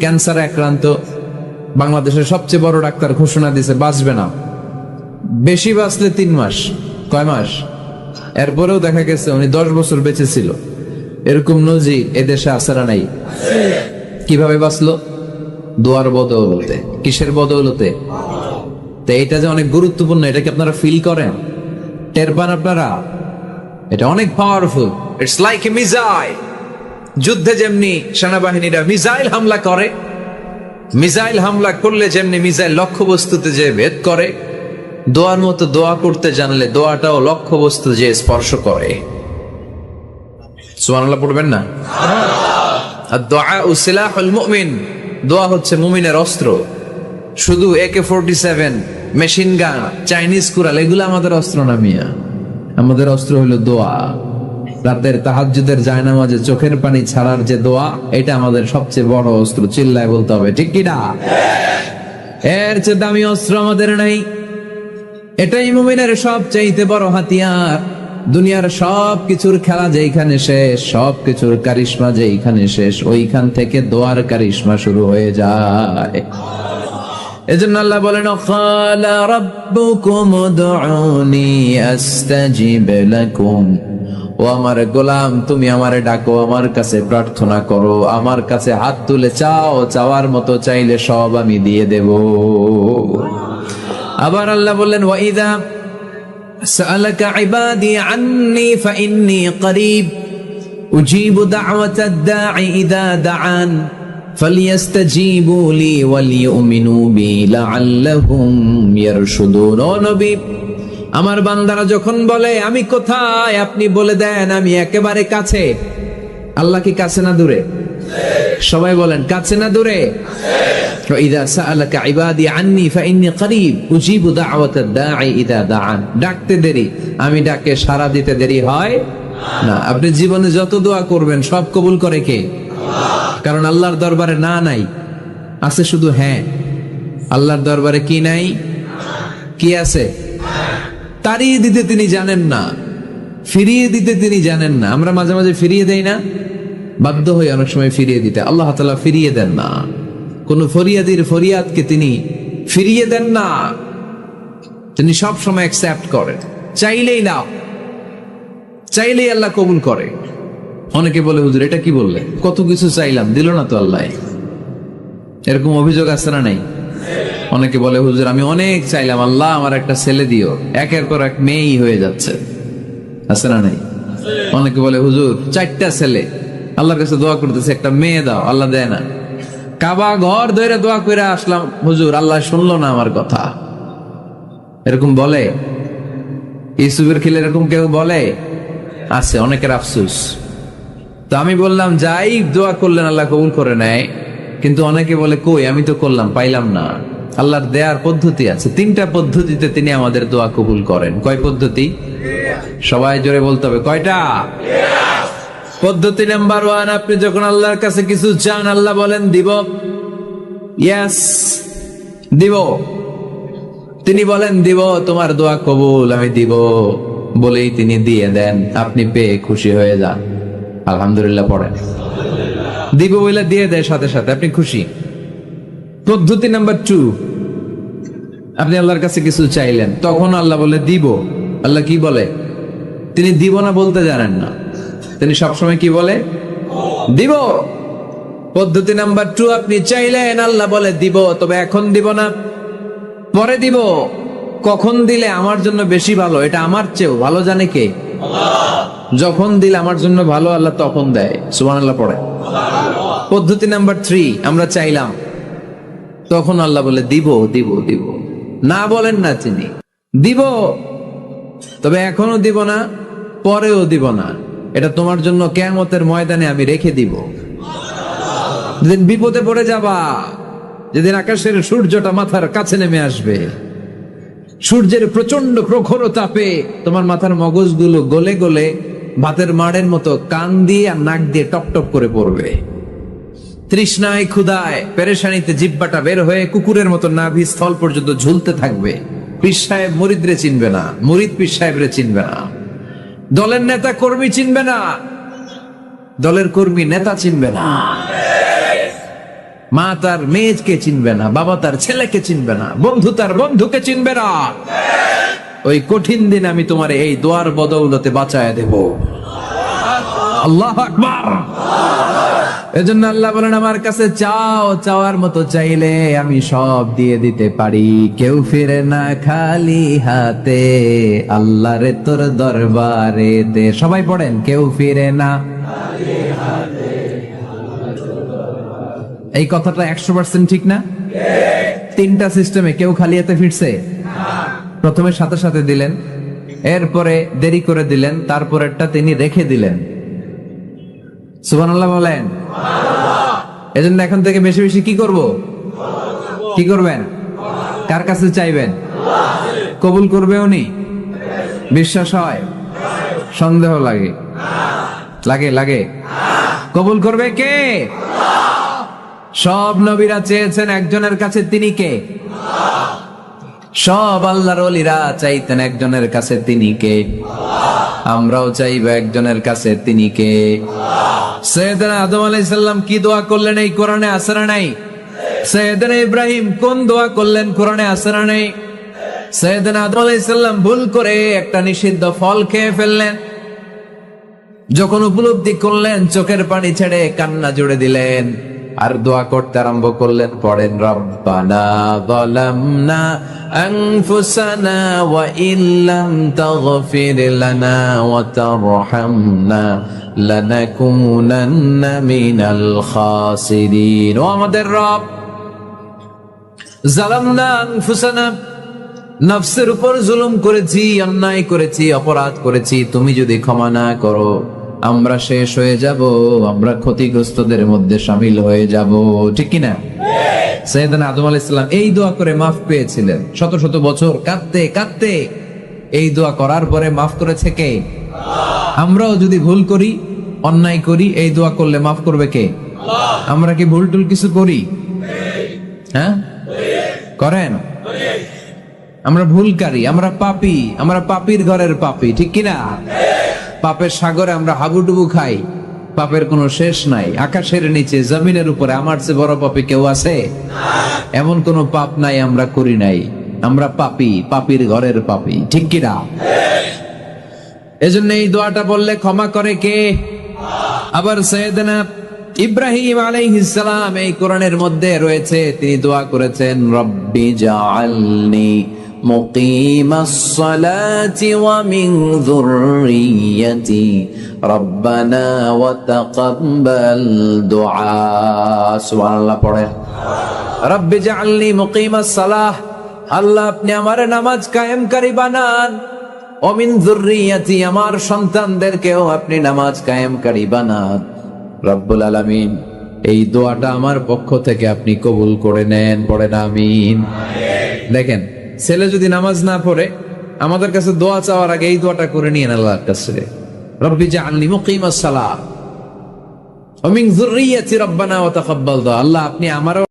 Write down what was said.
ক্যান্সারে আক্রান্ত, বাংলাদেশের সবচেয়ে বড় ডাক্তার ঘোষণা দিয়েছে বাঁচবে না, বেশি বাঁচলে 3 মাস। কয় মাস? এরপরেও দেখা গেছে উনি 10 বছর বেঁচে ছিল। এরকম নজির এদেশে আছে না নাই? কিভাবে বাঁচলো? দোয়ার বদৌলতে। কিসের বদৌলতে? তো এটা যে অনেক গুরুত্বপূর্ণ, এটা কি আপনারা ফিল করেন, টের পান আপনারা? এটা অনেক powerful. It's like a missile. যুদ্ধে যেমনি সেনাবাহিনীরা মিসাইল হামলা করে, মিসাইল হামলা করলে যেমনি মিসাইল লক্ষ্যবস্তুতে যে ভেদ করে, দোয়ার মতো দোয়া করতে জানলে দোয়াটাও লক্ষ্যবস্তু যে স্পর্শ করে। সুবহানাল্লাহ পড়বেন না? আদ-দুআ সিলাহুল মুমিন। দোয়া হচ্ছে মুমিনের অস্ত্র। শুধু AK-47, machine gun, Chinese Corel এগুলো আমাদের অস্ত্র না মিয়া। আমাদের অস্ত্র হলো দোয়া। রাতের তাহাজ্জুদের জায়নামাজে চোখের পানি ছাড়ার যে দোয়া, এটা আমাদের সবচেয়ে বড় অস্ত্র। চিল্লায় বলতে হবে, ঠিক কি না? এর চেয়ে দামি অস্ত্র আমাদের নাই। এটাই মুমিনের সবচাইতে বড় হাতিয়ার। দুনিয়ার সব কিছুর খেলা যেইখানে শেষ, সব কিছুর কারিশমা যেইখানে শেষ, ওইখান থেকে দোয়ার কারিশমা শুরু হয়ে যায়। এজন্য আল্লাহ বলেন, ক্বালা রাব্বুকুম উদউনি আস্তাজিব লাকুম। ও আমার গোলাম, তুমি আমারে ডাকো, আমার কাছে প্রার্থনা করো, আমার কাছে হাত তুলে চাও, চাওয়ার মতো চাইলে সব আমি দিয়ে দেব। আবার আল্লাহ বললেন, ওয়া ইযা সাআলাকা ইবাদি আন্নী ফাইন্নী করিব উজিবু দাওয়াতাদ দাঈ ইযা দাআন ফালিয়াস্তাজিবু লি ওয়ালিউমিনু বি লাআল্লাহুম ইয়ারশুদুন। ও নবী, আমার বান্দারা যখন বলে আমি কোথায়, আপনি বলে দেন আমি একেবারে কাছে। আল্লাহ কি কাছে না দূরে? সবাই বলেন, কাছে না দূরে? ইযা সাআলাকা ইবাদি আন্নী ফাইন্নী করিব উজিবু দাওয়াতাদ দাঈ ইযা দাআন। ডাকতে দেরি, আমি ডাকে সাড়া দিতে দেরি হয় না। আপনি জীবনে যত দোয়া করবেন সব কবুল করে কে? কারণ আল্লাহর দরবারে না নাই, আছে শুধু হ্যাঁ। আল্লাহর দরবারে কি নাই? কি আছে? তাড়িয়ে দিতে তিনি জানেন না, ফিরিয়ে দিতে তিনি জানেন না। আমরা মাঝে মাঝে ফিরিয়ে দেই না, বাধ্য হয়ে অনেক সময় ফিরিয়ে দিতে। আল্লাহ তাআলা ফিরিয়ে দেন না, কোন ফরিয়াদির ফরিয়াদকে তিনি ফিরিয়ে দেন না। তিনি সব সময় অ্যাকসেপ্ট করেন। চাইলেই নাও, চাইলেই আল্লাহ কবুল করে। অনেকে বলে, হুজুর এটা কি বললে, কত কিছু চাইলাম দিল না তো আল্লাহ। এরকম অভিযোগ আছে না নাই? অনেকে বলে, হুজুর আমি অনেক চাইলাম, আল্লাহ আমার একটা ছেলে দিও, একের পর এক মেয়েই হয়ে যাচ্ছে। আছে না নাই? অনেকে বলে, হুজুর 4টা ছেলে, আল্লাহর কাছে দোয়া করতেছে একটা মেয়ে দাও, আল্লাহ দেয় না। কাবা ঘর ধরে দোয়া করে আসলাম, হুজুর আল্লাহ শুনলো না আমার কথা। এরকম বলে? ইউসুফের খিলে এরকম কেউ বলে? আছে, অনেকের আফসোস। তো আমি বললাম, যাই দোয়া করলেন আল্লাহ কবুল করে নেয়, কিন্তু অনেকে বলে কই আমি তো করলাম পাইলাম না। আল্লাহর দেয়ার পদ্ধতি আছে, 3টা পদ্ধতিতে তিনি আমাদের দোয়া কবুল করেন। কয় পদ্ধতি? সবাই জোরে বলতে হবে, কয়টা? পদ্ধতি নাম্বার 1, আপনি যখন আল্লাহর কাছে কিছু চান, আল্লাহ বলেন দিব, ইয়েস দিব। তিনি বলেন দিব, তোমার দোয়া কবুল, আমি দিব বলেই তিনি দিয়ে দেন। আপনি পেয়ে খুশি হয়ে যান, আলহামদুলিল্লাহ পড়েন। দিব বলে দিয়ে দেয় সাথে সাথে, আপনি খুশি। পদ্ধতি নাম্বার 2, আপনি আল্লাহর কাছে কিছু চাইলেন, তখন আল্লাহ বলে দিব। আল্লাহ কি বলে? তিনি দিব না বলতে জানেন না, তিনি সবসময় কি বলে? দিব। পদ্ধতি নাম্বার 2, আপনি চাইলেন, আল্লাহ বলে দিব, তবে এখন দিব না, পরে দিব। কখন দিলে আমার জন্য বেশি ভালো, এটা আমার চেয়েও ভালো জানে কে? যখন দিলে আমার জন্য ভালো, আল্লাহ তখন দেয়। সুবহানাল্লাহ পড়ে। পদ্ধতি নাম্বার 3, আমরা চাইলাম, তখন আল্লাহ বলে দিব দিব দিব, না বলেন না তিনি, দিব, তবে এখনো দিব না, পরেও দিব না, এটা তোমার জন্য কিয়ামতের ময়দানে আমি রেখে দিব। যেদিন বিপদে পড়ে যাবা, যেদিন আকাশের সূর্যটা মাথার কাছে নেমে আসবে, সূর্যের প্রচন্ড প্রখর তাপে তোমার মাথার মগজগুলো গলে গলে ভাতের মাড়ের মতো কান দিয়ে আর নাক দিয়ে টপ টপ করে পড়বে। তৃষ্ণায় ক্ষুধায় পেরেশানিতে জিহ্বাটা বের হয়ে কুকুরের মতো নাভি স্থল পর্যন্ত ঝুলতে থাকবে। পীর সাহেব মুরিদরে চিনবে না, মুরিদ পীর সাহেবরে চিনবে না, দলের নেতা কর্মী চিনবে না, দলের কর্মী নেতা চিনবে না। মা তার মেয়েকে চিনবে না, বাবা তার ছেলেকে চিনবে না, বন্ধু তার বন্ধুকে চিনবে না। ওই কঠিন দিন আমি তোমার এই দোয়ার বদৌলতে বাঁচায় দেব। আল্লাহু আকবার। এজন্য আল্লাহ বলেন, আমার কাছে চাও, চাওয়ার মতো চাইলে আমি সব দিয়ে দিতে পারি। কেউ ফিরে না খালি হাতে, আল্লাহরে তোর দরবারে দে। সবাই পড়েন, কেউ ফিরে না। এই কথাটা 100% ঠিক না? তিনটা সিস্টেমে কেউ খালি হাতে ফিরছে? প্রথমে সাথে সাথে দিলেন, এরপরে দেরি করে দিলেন, তারপরেরটা তিনি রেখে দিলেন। সুবহানাল্লাহ বলেন। এজন্য এখন থেকে বেশি বেশি কি করব? কি করবেন? কার কাছে চাইবেন? কবুল করবে উনি? বিশ্বাস হয়? সন্দেহ লাগে? লাগে লাগে? কবুল করবে কে? সব নবীরা চেয়েছেন একজনের কাছে, তিনি কে? সব আল্লাহর ওলিরা চাইতেন একজনের কাছে, তিনি কে? আমরাও চাইবো একজনের কাছে, তিনি কে? সাইয়েদনা আদম আলাইহিস সালাম কি দোয়া করলেন এই কোরআনে আছে না নাই? সাইয়েদনা ইব্রাহিম কোন দোয়া করলেন কোরআনে আছে না নাই? সাইয়েদনা আদম আলাইহিস সালাম ভুল করে একটা নিষিদ্ধ ফল খেয়ে ফেললেন, যখন উপলব্ধি করলেন চোখের পানি ছেড়ে কান্না জুড়ে দিলেন, আর দোয়া করতে আরম্ভ করলেন। পড়েন, রব্বানা যালামনা আনফুসানা ওয়া ইল্লাম তাগফির লানা ওয়া তারহামনা লানাকুনান্না মিনাল খাসিরিন। ও আমাদের রব, যালামনা আনফুসানা, নফসের উপর জুলুম করেছি, অন্যায় করেছি, অপরাধ করেছি। তুমি যদি ক্ষমা না করো আমরা শেষ হয়ে যাব, আমরা ক্ষতিগ্রস্তদের মধ্যে শামিল হয়ে যাব। ঠিক কিনা? সাইয়েদনা আদম আলাইহিস সালাম এই দোয়া করে মাফ পেয়েছিলেন। শত শত বছর কাঁদতে কাঁদতে এই দোয়া করার পরে মাফ করেছে কে? আমরাও যদি ভুল করি, অন্যায় করি, এই দোয়া করলে মাফ করবে কে? আমরা কি ভুল টুল কিছু করি? হ্যাঁ, করেন? আমরা ভুলকারী, আমরা পাপী, আমরা পাপীর ঘরের পাপী। ঠিক কিনা? পাপের সাগরে আমরা হাবুডুবু খাই, পাপের কোনো শেষ নাই। আকাশের নিচে, জমিনের উপরে আমার চেয়ে বড় পাপী কেউ আছে? এমন কোন পাপ নাই আমরা করি নাই। আমরা পাপী, পাপীর ঘরের পাপী। ঠিক কিনা? এজন্য এই দোয়াটা বললে ক্ষমা করে কে? আবার সাইয়েদনা ইব্রাহিম আলাইহিস সালাম এই কোরআনের মধ্যে রয়েছে, তিনি দোয়া করেছেন, রব্বি জাআলনি মুকিমাস সালাতি ওয়া মিন যুররিয়্যাতি রব্বানা ওয়া তাকাব্বাল দুআ। সুবহানাল্লাহ পড়েন, রব্বি জাআলনি মুকিমাস সালাহ, আল্লাহ আপনি আমার নামাজ কায়েমকারী বানান। ওয়া মিন যুররিয়্যাতি, আমার সন্তানদেরকেও আপনি নামাজ কায়েমকারী বানান। রব্বুল আলামিন, এই দোয়াটা আমার পক্ষ থেকে আপনি কবুল করে নেন। পড়েন আমিন। দেখেন, ছেলে যদি নামাজ না পড়ে আমাদের কাছে দোয়া চাওয়ার আগে এই দোয়াটা করে নিয়েন আল্লাহর কাছে, রব্বি জাআলনি মুকিমাস সালাহ ওয়া মিন যুররিয়্যাতি রব্বানা ওয়া তাকাব্বাল দুআ। আল্লাহ আপনি আমারও